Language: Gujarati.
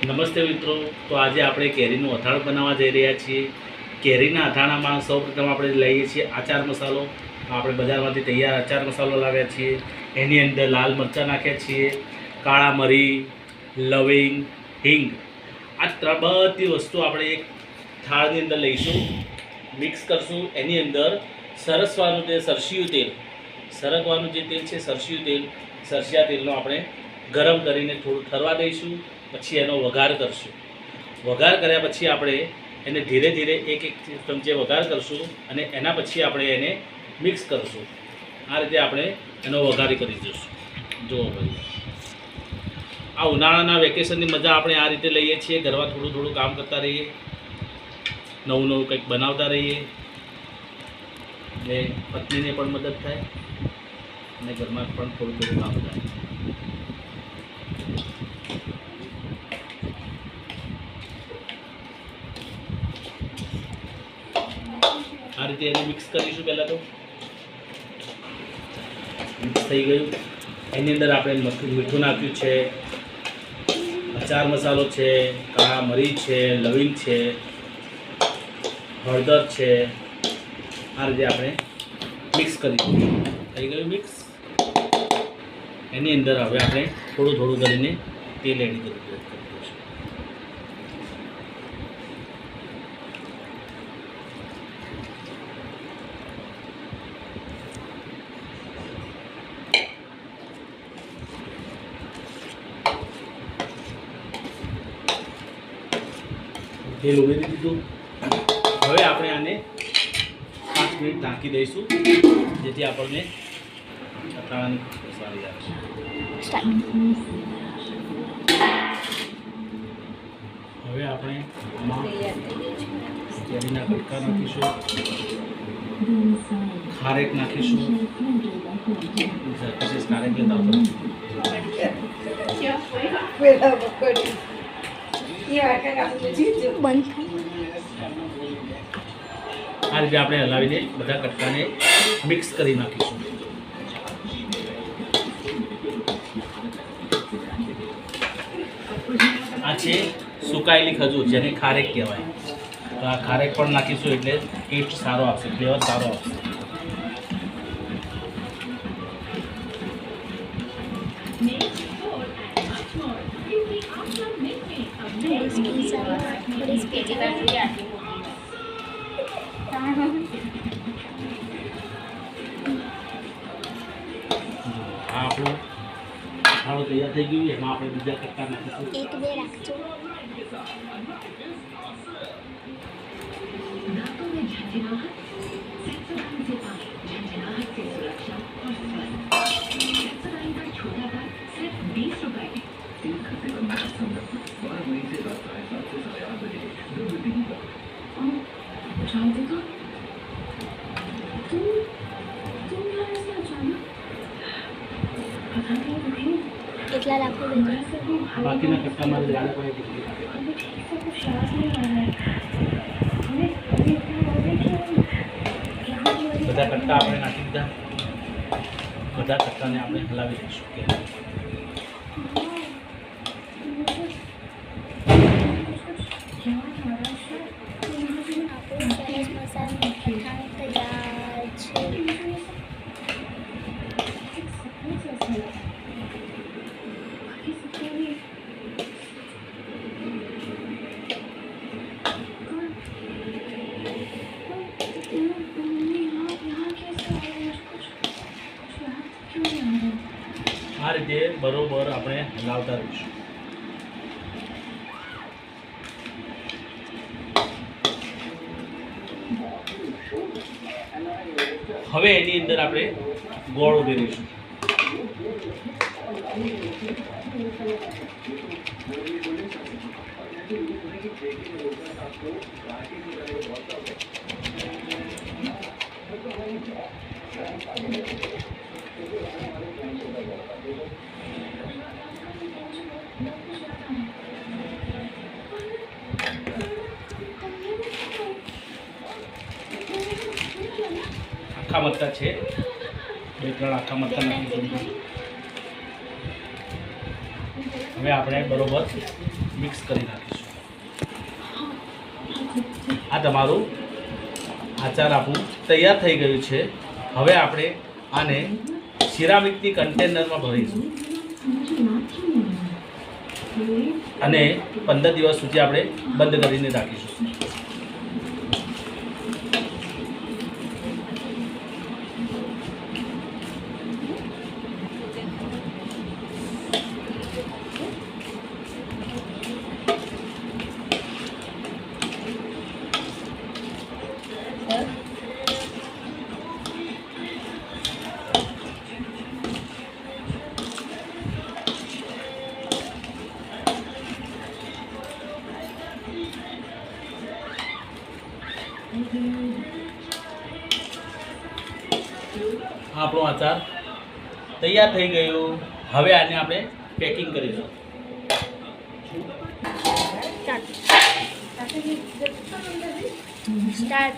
નમસ્તે મિત્રો, તો આજે આપણે કેરીનું અથાણું બનાવવા જઈ રહ્યા છીએ. કેરીના અથાણામાં સૌપ્રથમ આપણે લઈએ છીએ આચાર મસાલો. આપણે બજારમાંથી તૈયાર આચાર મસાલો લાવ્યા છીએ. એની અંદર લાલ મરચાં નાખ્યા છીએ, કાળા મરી, લવિંગ, હિંગ. આ બધી વસ્તુ આપણે એક થાળની અંદર લઈશું, મિક્સ કરશું. એની અંદર સરસવાનું તે સરસિયું તેલ, સરગવાનું જે તેલ છે સરસિયું તેલ, સરસિયા તેલનો આપણે ગરમ કરીને થોડું ઠરવા દઈશું. પછી એનો વઘાર કરશું. વઘાર કર્યા પછી આપણે એને ધીરે ધીરે એક ચમચે વઘાર કરશું અને એના પછી આપણે એને મિક્સ કરશું. આ રીતે આપણે એનો વઘાર કરી દઈશું. જુઓ ભાઈ, આ ઉનાળાના વેકેશનની મજા આપણે આ રીતે લઈએ છીએ. ઘરમાં થોડું થોડું કામ કરતા રહીએ, નવું નવું કંઈક બનાવતા રહીએ, એટલે પત્નીને પણ મદદ થાય અને ઘરમાં પણ થોડું થોડું કામ થાય. આ રીતે એને મિક્સ કરીશું. પહેલાં તો મિક્સ થઈ ગયું. એની અંદર આપણે મીઠું નાખ્યું છે, અચાર મસાલો છે, કાળા મરી છે, લવિંગ છે, હળદર છે. આ રીતે આપણે મિક્સ કરીશું. થઈ ગયું મિક્સ. એની અંદર હવે આપણે થોડું થોડું કરીને તેલ એડ કરી દઈશું. તેલ ઉમેરી દીધું. હવે આપણે આને 5 મિનિટ ઢાંકી દઈશું, જેથી આપણને અથાણાની સારી આવશે. હવે આપણે આમાં કેરીના કટકા નાખીશું, ખારેક નાખીશું. ખારેક લેતા આ રીતે આપણે હલાવીને બધા કટકાને મિક્સ કરી નાખીશું. આ છે સુકાયેલી ખજૂર, જેને ખારેક કહેવાય. તો આ ખારેક પણ નાખીશું એટલે ટેસ્ટ સારો આવશે, ફ્લેવર સારો આવશે. આપણું અથાણું તૈયાર થઈ ગયું. એમાં આપણે બીજા કટકા નાખીશું. એક બે રાખજો. કેટલા રાખો? બાકીના કટકામાં બધા કટકા આપણે નાખી દીધા. બધા કટકાને આપણે હલાવી દઈશું. આ રીતે બરોબર આપણે હલાવતા રહીશું. હવે એની અંદર આપણે ગોળ ઉમેરીશું. આખા મરચાં છે, 2-3 આખા મરચાં નાખીશું. હવે આપણે બરોબર મિક્સ કરી નાખીશું. આ તમારું આચાર આપણું તૈયાર થઈ ગયું છે. હવે આપણે આને સિરામિકની કન્ટેનરમાં ભરીશું અને 15 દિવસ સુધી આપણે બંધ કરીને રાખીશું. આપણો આચાર તૈયાર થઈ ગયું. હવે આને આપણે પેકિંગ કરીશું. સ્ટાર્ટ.